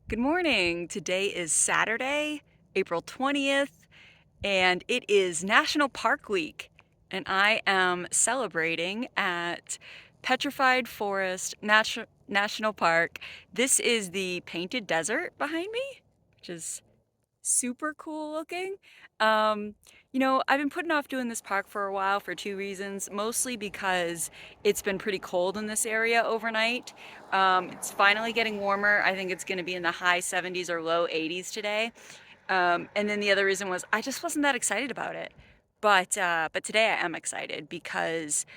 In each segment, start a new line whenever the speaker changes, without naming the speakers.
Good morning. Today is Saturday, April 20th, and it is National Park Week. And I am celebrating at Petrified Forest National Park. This is the painted desert behind me, which is super cool looking. Um, I've been putting off doing this park for a while for two reasons. Mostly because it's been pretty cold in this area overnight. It's finally getting warmer. I think it's going to be in the high 70s or low 80s today. And then the other reason was I just wasn't that excited about it. But today I am excited because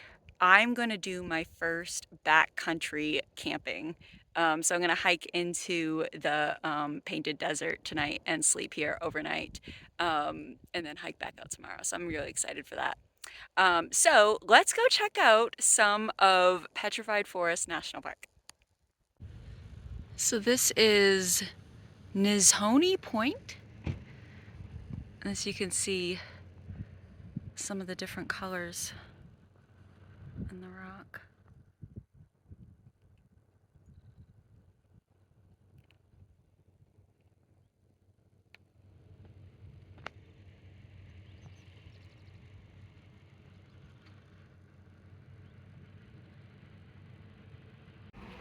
I'm going to do my first backcountry camping. So I'm going to hike into the painted desert tonight and sleep here overnight, and then hike back out tomorrow. So I'm really excited for that. So let's go check out some of Petrified Forest National Park. So this is Nizhoni Point. As you can see, some of the different colors in the rock.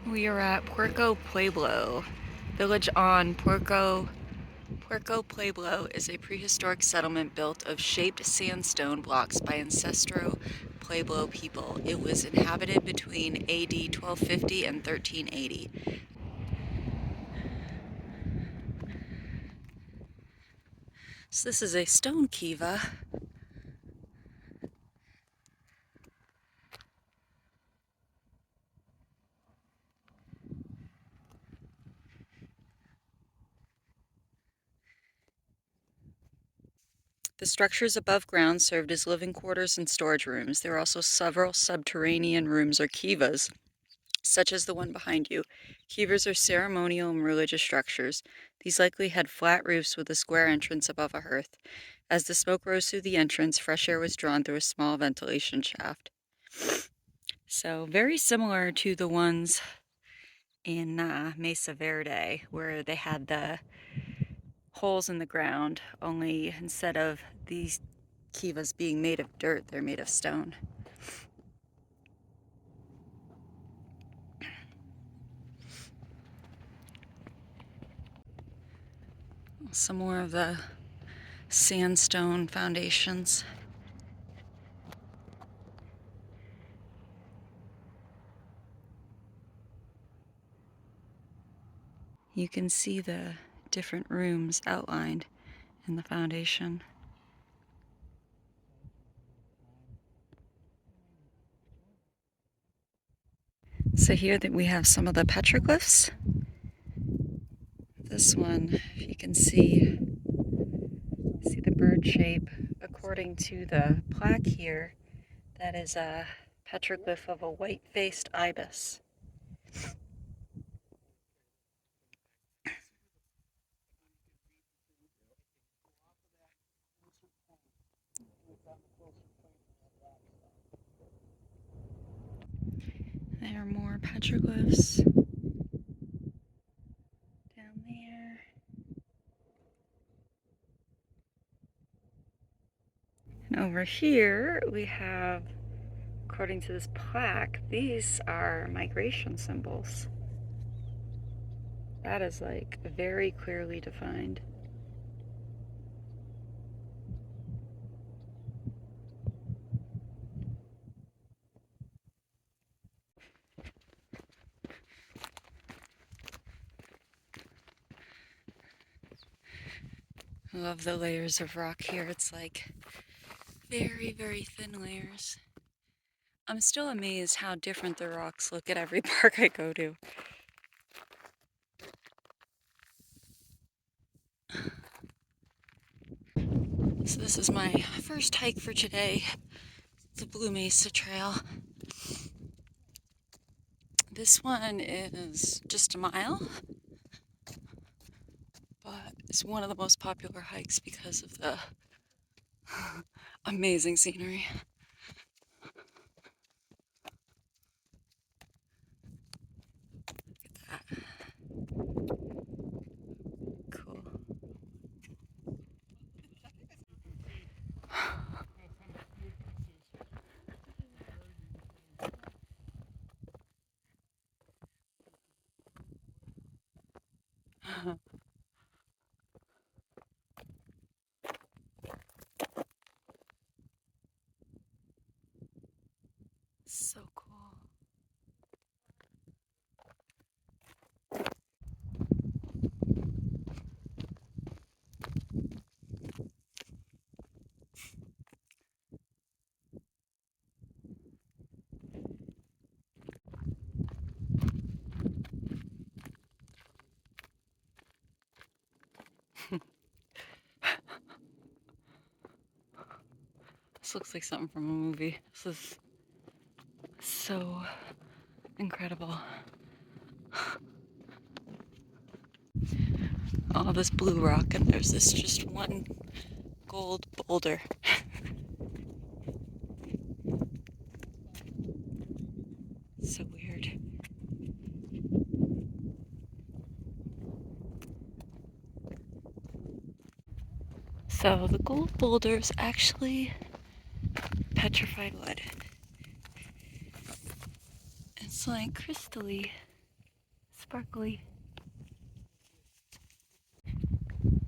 We are at Puerco Pueblo. Village on Puerco Pueblo is a prehistoric settlement built of shaped sandstone blocks by ancestral Pueblo people. It was inhabited between AD 1250 and 1380. So this is a stone kiva. The structures above ground served as living quarters and storage rooms. There are also several subterranean rooms or kivas, such as the one behind you. Kivas are ceremonial and religious structures. These likely had flat roofs with a square entrance above a hearth. As the smoke rose through the entrance, fresh air was drawn through a small ventilation shaft. So very similar to the ones in Mesa Verde, where they had the holes in the ground, only instead of these kivas being made of dirt, they're made of stone. Some more of the sandstone foundations. You can see the different rooms outlined in the foundation. So here that we have some of the petroglyphs. This one, if you can see the bird shape. According to the plaque here, that is a petroglyph of a white-faced ibis. There are more petroglyphs down there. And over here we have, according to this plaque, these are migration symbols. That is like very clearly defined. I love the layers of rock here. It's like very, very thin layers. I'm still amazed how different the rocks look at every park I go to. So this is my first hike for today, the Blue Mesa Trail. This one is just a mile, but it's one of the most popular hikes because of the amazing scenery. Look at that. So cool. This looks like something from a movie. This is so incredible. All this blue rock, and there's this just one gold boulder. So weird. So the gold boulder is actually petrified wood. It's like crystally, sparkly.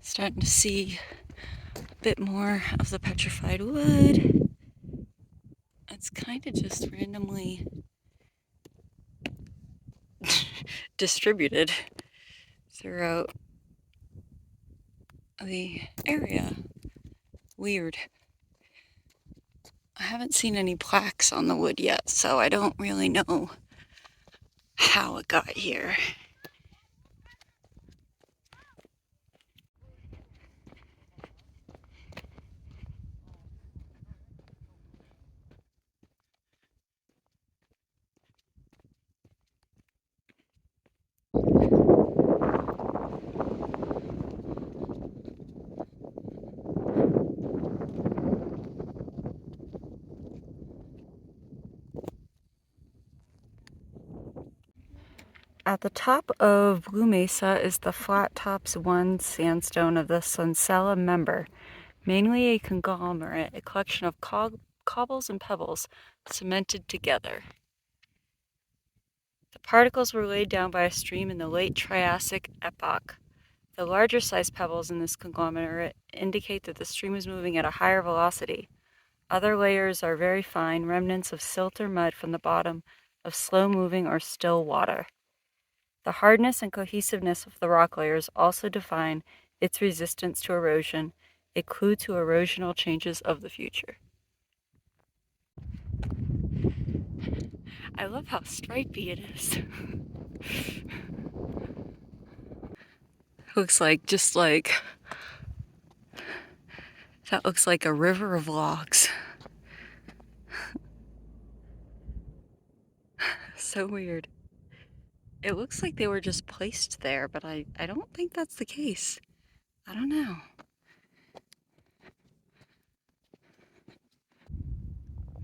Starting to see a bit more of the petrified wood. It's kind of just randomly distributed throughout the area. Weird. I haven't seen any plaques on the wood yet, so I don't really know how it got here. At the top of Blue Mesa is the Flat Tops 1 sandstone of the Soncella member, mainly a conglomerate, a collection of cobbles and pebbles cemented together. The particles were laid down by a stream in the late Triassic epoch. The larger sized pebbles in this conglomerate indicate that the stream is moving at a higher velocity. Other layers are very fine, remnants of silt or mud from the bottom of slow-moving or still water. The hardness and cohesiveness of the rock layers also define its resistance to erosion, a clue to erosional changes of the future. I love how stripy it is. Looks like that looks like a river of logs. So weird. It looks like they were just placed there, but I don't think that's the case. I don't know.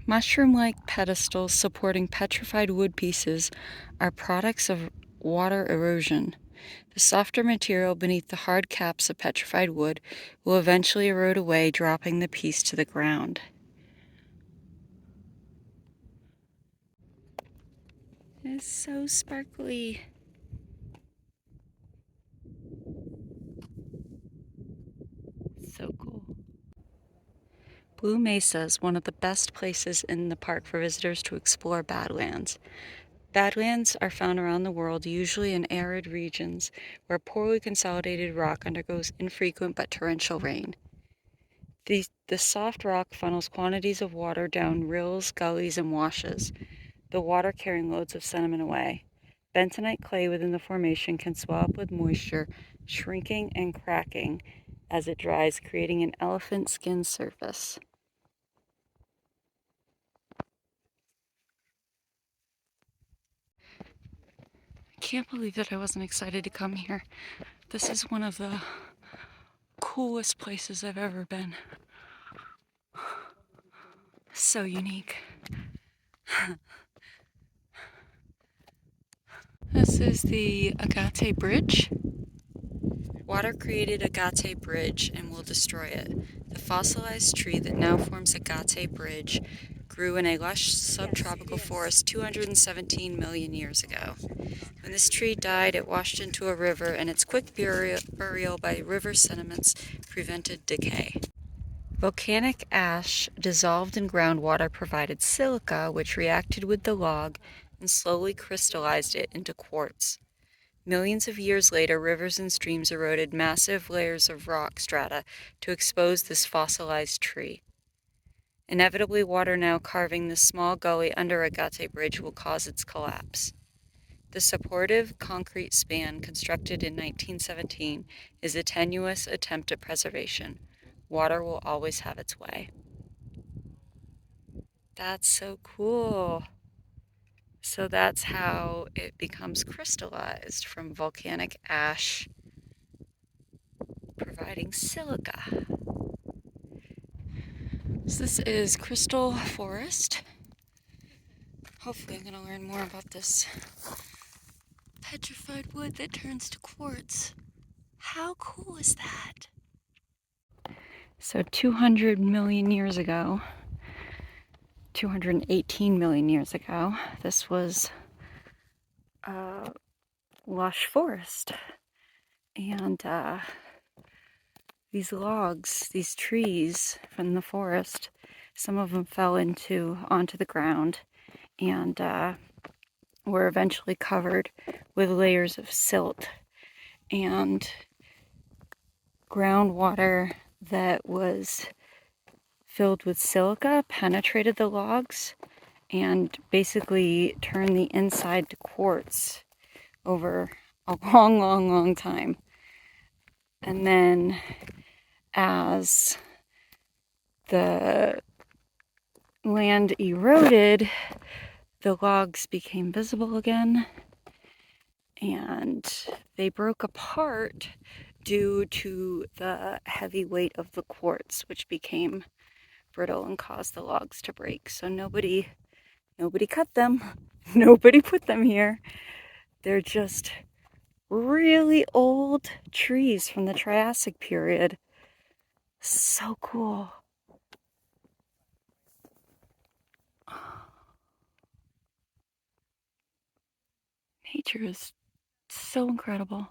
Mushroom-like pedestals supporting petrified wood pieces are products of water erosion. The softer material beneath the hard caps of petrified wood will eventually erode away, dropping the piece to the ground. It's so sparkly. So cool. Blue Mesa is one of the best places in the park for visitors to explore badlands. Badlands are found around the world, usually in arid regions where poorly consolidated rock undergoes infrequent but torrential rain. The soft rock funnels quantities of water down rills, gullies, and washes, the water carrying loads of sediment away. Bentonite clay within the formation can swell up with moisture, shrinking and cracking as it dries, creating an elephant skin surface. I can't believe that I wasn't excited to come here. This is one of the coolest places I've ever been. So unique. This is the Agate Bridge. Water created Agate Bridge and will destroy it. The fossilized tree that now forms Agate Bridge grew in a lush subtropical forest 217 million years ago. When this tree died, it washed into a river, and its quick burial by river sediments prevented decay. Volcanic ash dissolved in groundwater provided silica, which reacted with the log and slowly crystallized it into quartz. Millions of years later, rivers and streams eroded massive layers of rock strata to expose this fossilized tree. Inevitably, water now carving the small gully under Agate Bridge will cause its collapse. The supportive concrete span constructed in 1917 is a tenuous attempt at preservation. Water will always have its way. That's so cool. So that's how it becomes crystallized from volcanic ash providing silica. So this is Crystal Forest. Hopefully I'm going to learn more about this petrified wood that turns to quartz. How cool is that? So 200 million years ago, 218 million years ago, this was a lush forest. And these logs, these trees from the forest, some of them fell onto the ground and were eventually covered with layers of silt and groundwater that was filled with silica penetrated the logs and basically turned the inside to quartz over a long time. And then as the land eroded, the logs became visible again and they broke apart due to the heavy weight of the quartz, which became brittle and caused the logs to break. So nobody cut them. Nobody put them here. They're just really old trees from the Triassic period. So cool. Nature is so incredible.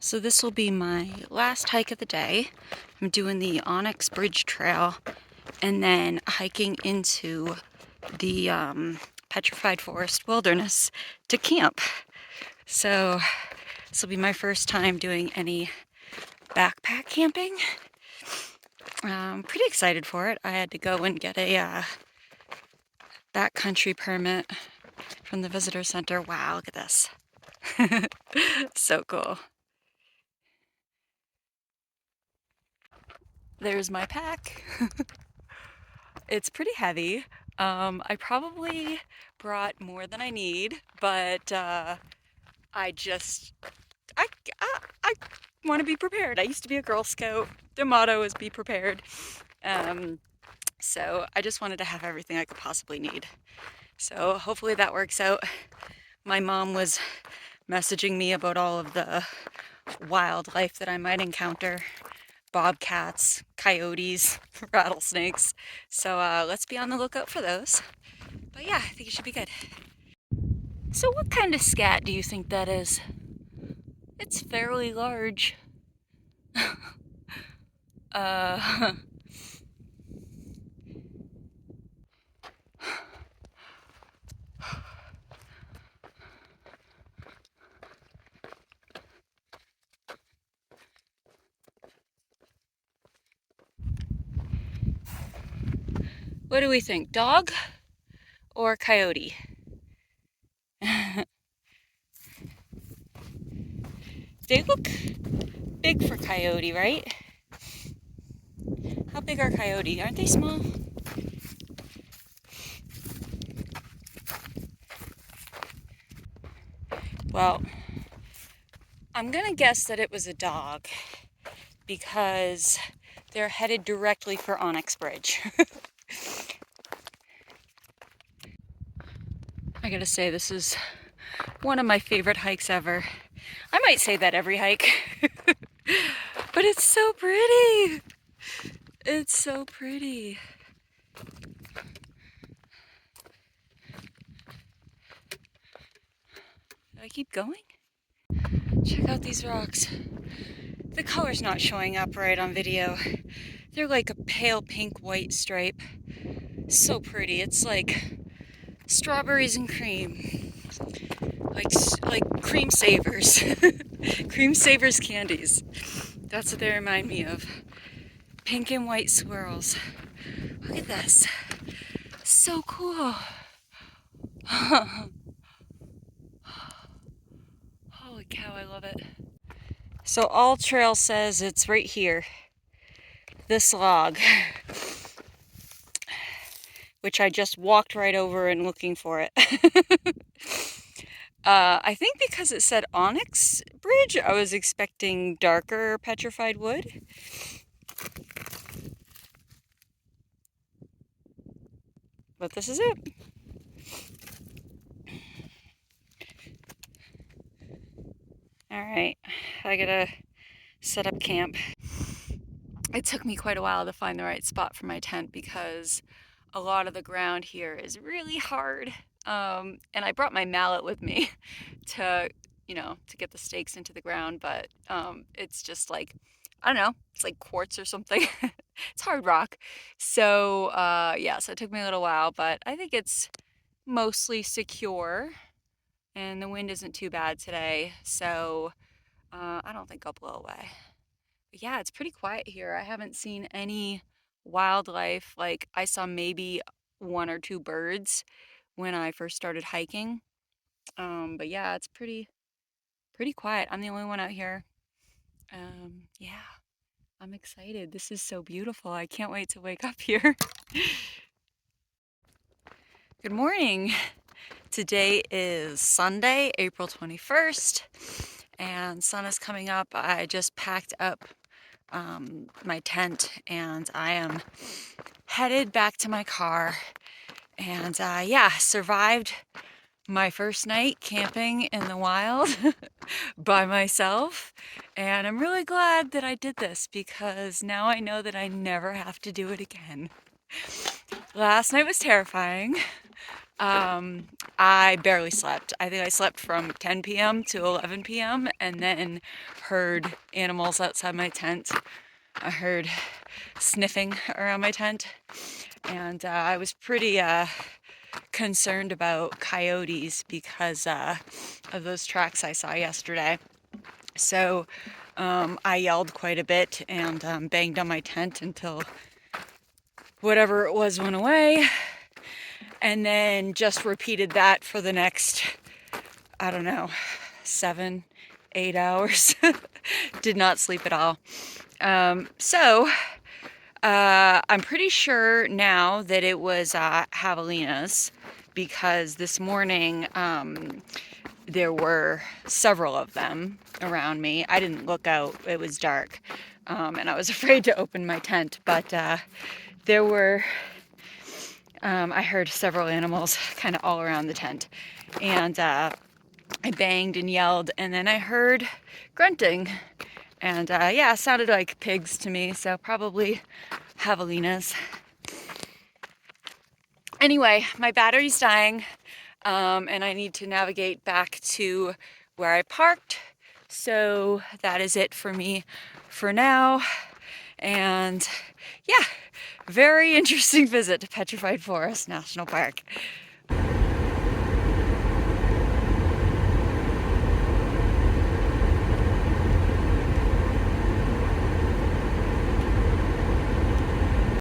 So this will be my last hike of the day. I'm doing the Onyx Bridge Trail and then hiking into the Petrified Forest Wilderness to camp. So this will be my first time doing any backpack camping. I'm pretty excited for it. I had to go and get a backcountry permit from the visitor center. Wow, look at this. So cool. There's my pack. It's pretty heavy. I probably brought more than I need, but I want to be prepared. I used to be a Girl Scout. The motto is be prepared. So I just wanted to have everything I could possibly need. So hopefully that works out. My mom was messaging me about all of the wildlife that I might encounter. Bobcats, coyotes, rattlesnakes. So let's be on the lookout for those. But yeah, I think it should be good. So what kind of scat do you think that is? It's fairly large. What do we think, dog or coyote? They look big for coyote, right? How big are coyote? Aren't they small? Well, I'm gonna guess that it was a dog because they're headed directly for Onyx Bridge. I gotta say, this is one of my favorite hikes ever. I might say that every hike, but it's so pretty. It's so pretty. Do I keep going? Check out these rocks. The color's not showing up right on video. They're like a pale pink white stripe. So pretty. It's like strawberries and cream. Like cream savers. Cream savers candies. That's what they remind me of. Pink and white swirls. Look at this. So cool. Holy cow, I love it. So All Trail says it's right here. This log. Which I just walked right over and looking for it. I think because it said Onyx Bridge, I was expecting darker petrified wood. But this is it. Alright, I gotta set up camp. It took me quite a while to find the right spot for my tent because a lot of the ground here is really hard. And I brought my mallet with me to, to get the stakes into the ground, but it's just like, I don't know, it's like quartz or something. It's hard rock. So, yeah, so it took me a little while, but I think it's mostly secure and the wind isn't too bad today. So, I don't think I'll blow away. But yeah, it's pretty quiet here. I haven't seen any wildlife. Like, I saw maybe one or two birds when I first started hiking. But yeah, it's pretty quiet. I'm the only one out here. Yeah, I'm excited. This is so beautiful. I can't wait to wake up here. Good morning. Today is Sunday, April 21st, and sun is coming up. I just packed up my tent and I am headed back to my car. And yeah, survived my first night camping in the wild by myself. And I'm really glad that I did this because now I know that I never have to do it again. Last night was terrifying. I barely slept. I think I slept from 10 p.m. to 11 p.m. and then heard animals outside my tent. I heard sniffing around my tent, and I was pretty concerned about coyotes because of those tracks I saw yesterday. So I yelled quite a bit and banged on my tent until whatever it was went away, and then just repeated that for the next, I don't know, 7, 8 hours. Did not sleep at all. So I'm pretty sure now that it was javelinas because this morning there were several of them around me. I didn't look out, it was dark, and I was afraid to open my tent, but there were, I heard several animals kind of all around the tent, and I banged and yelled, and then I heard grunting. And yeah, it sounded like pigs to me, so probably javelinas. Anyway, my battery's dying, and I need to navigate back to where I parked. So that is it for me for now. And yeah, very interesting visit to Petrified Forest National Park.